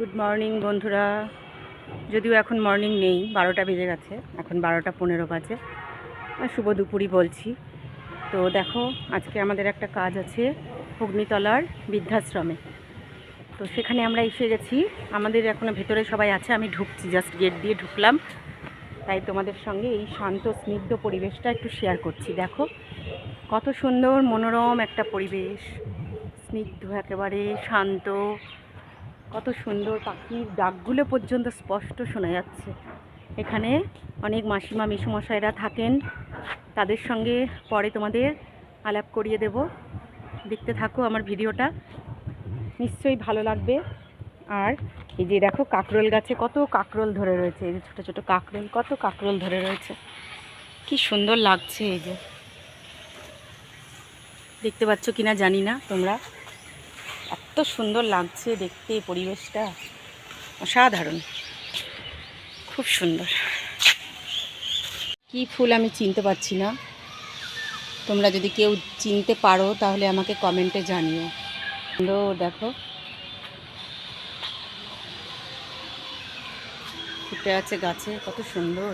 Good morning বন্ধুরা। যদিও এখন মর্নিং নেই, 12টা বেজে গেছে, এখন 12টা 15 বাজে। শুভ দুপুরই বলছি। তো দেখো, আজকে আমাদের একটা কাজ আছে অগ্নিতলার বৃদ্ধাশ্রমে। তো সেখানে আমরা এসে গেছি। আমাদের এখনও ভেতরে সবাই আছে, আমি ঢুকছি, জাস্ট গেট দিয়ে ঢুকলাম। তাই তোমাদের সঙ্গে এই শান্ত স্নিগ্ধ পরিবেশটা একটু শেয়ার করছি। দেখো কত সুন্দর মনোরম একটা পরিবেশ, স্নিগ্ধ একেবারে শান্ত, কত সুন্দর, পাখির ডাকগুলো পর্যন্ত স্পষ্ট শোনা যাচ্ছে। এখানে অনেক মাসিমা মেসোমশাইরা থাকেন, তাদের সঙ্গে পরে তোমাদের আলাপ করিয়ে দেব। দেখতে থাকো আমার ভিডিওটা, নিশ্চয়ই ভালো লাগবে। আর এই যে দেখো, কাকরোল গাছে কত কাকরোল ধরে রয়েছে, এই যে ছোটো ছোটো কাকরোল, কত কাকরোল ধরে রয়েছে, কি সুন্দর লাগছে। এই যে দেখতে পাচ্ছ কিনা জানি না তোমরা, এত সুন্দর লাগছে দেখতে, পরিবেশটা অসাধারণ, খুব সুন্দর। কি ফুল আমি চিনতে পারছি না, তোমরা যদি কেউ চিনতে পারো তাহলে আমাকে কমেন্টে জানিও। সুন্দর দেখো, ফুটে আছে গাছে, কত সুন্দর।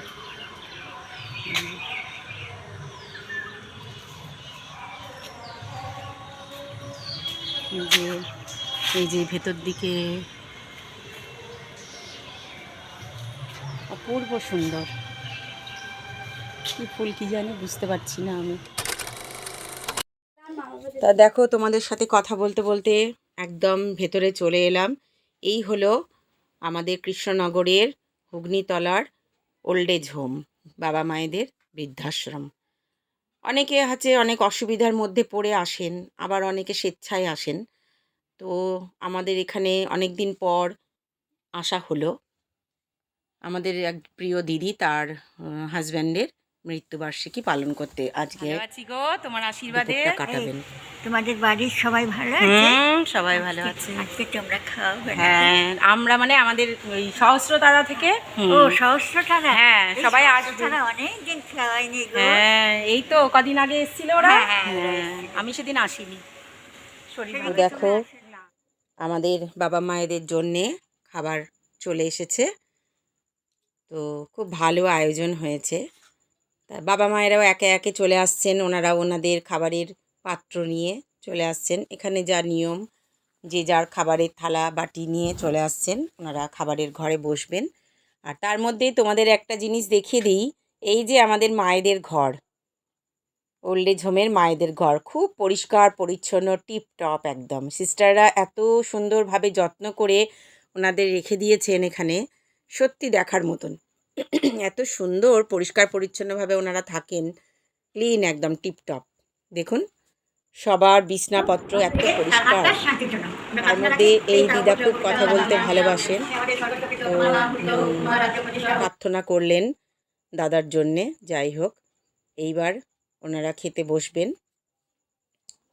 এই যে ভেতর দিকে অপূর্ব সুন্দর, কি ফুল কি জানি বুঝতে পারছি না আমি। তা দেখো, তোমাদের সাথে কথা বলতে বলতে একদম ভেতরে চলে এলাম। এই হলো আমাদের কৃষ্ণনগরের অগ্নিতলার ওল্ড এজ হোম, বাবা মায়েদের বৃদ্ধাশ্রম। অনেকে আছে অনেক অসুবিধার মধ্যে পড়ে আসেন, আবার অনেকে স্বেচ্ছায় আসেন। তো আমাদের এখানে অনেক দিন পর আসা হলো। আমাদের এক প্রিয় দিদি, তার হাজব্যান্ডের মৃত্যুবার্ষিকী পালন করতে আজকে আছি গো, তোমার আশীর্বাদে কাটাবেন। তোমাদের বাড়ির সবাই ভালো আছে? সবাই ভালো আছে। আজকে তোমরা খাও? হ্যাঁ, আমরা মানে আমাদের ওই সহস্রতারা থেকে। ও সহস্রতারা, হ্যাঁ, সবাই আসবে। অনেক দিন খাওয়াইনি গো। হ্যাঁ, এই তো কদিন আগে এসেছিল ওরা। হ্যাঁ, আমি সেদিন আসিনি, শরীর দেখো আমাদের বাবা মায়েদের জন্যে খাবার চলে এসেছে। তো খুব ভালো আয়োজন হয়েছে। তা বাবা মায়েরাও একে একে চলে আসছেন, ওনারা ওনাদের খাবারের পাত্র নিয়ে চলে আসছেন। এখানে যা নিয়ম, যে যার খাবারের থালা বাটি নিয়ে চলে আসছেন, ওনারা খাবারের ঘরে বসবেন। আর তার মধ্যেই তোমাদের একটা জিনিস দেখিয়ে দিই, এই যে আমাদের মায়েদের ঘর, ওল্ড এজ হোমের মায়েদের ঘর, খুব পরিষ্কার পরিচ্ছন্ন, টিপটপ একদম। সিস্টাররা এত সুন্দরভাবে যত্ন করে ওনাদের রেখে দিয়েছেন এখানে, সত্যি দেখার মতন। এত সুন্দর পরিষ্কার পরিচ্ছন্নভাবে ওনারা থাকেন, ক্লিন একদম টিপটপ। দেখুন সবার বিছনাপত্র এত পরিষ্কার। তার মধ্যে এই দিদা খুব কথা বলতে ভালোবাসেন, তো প্রার্থনা করলেন দাদার জন্যে। যাই হোক, এইবার ওনারা খেতে বসবেন।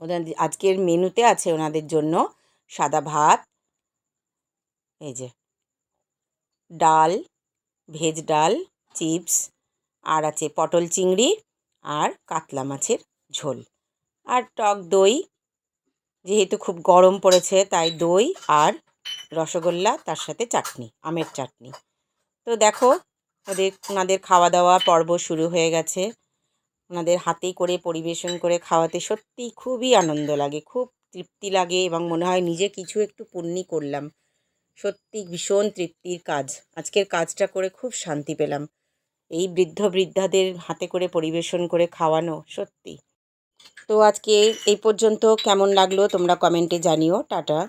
ওনাদের আজকের মেনুতে আছে ওনাদের জন্য সাদা ভাত, এই যে ডাল, ভেজ ডাল, চিপস, আর আছে পটল চিংড়ি আর কাতলা মাছের ঝোল, আর টক দই, যেহেতু খুব গরম পড়েছে তাই দই আর রসগোল্লা, তার সাথে চাটনি, আমের চাটনি। তো দেখো ওনাদের খাওয়া দাওয়া পর্ব শুরু হয়ে গেছে। ওনাদের হাতে করে পরিবেশন করে খাওয়াতে সত্যি খুবই আনন্দ লাগে, খুব তৃপ্তি লাগে, এবং মনে হয় নিজে কিছু একটু পুণ্যি করলাম। সত্যি ভীষণ তৃপ্তির কাজ। আজকের কাজটা করে খুব শান্তি পেলাম। এই বৃদ্ধাদের হাতে করে পরিবেশন করে খাওয়ানো সত্যি। তো আজকে এই পর্যন্ত, কেমন লাগলো তোমরা কমেন্টে জানিও। টাটা।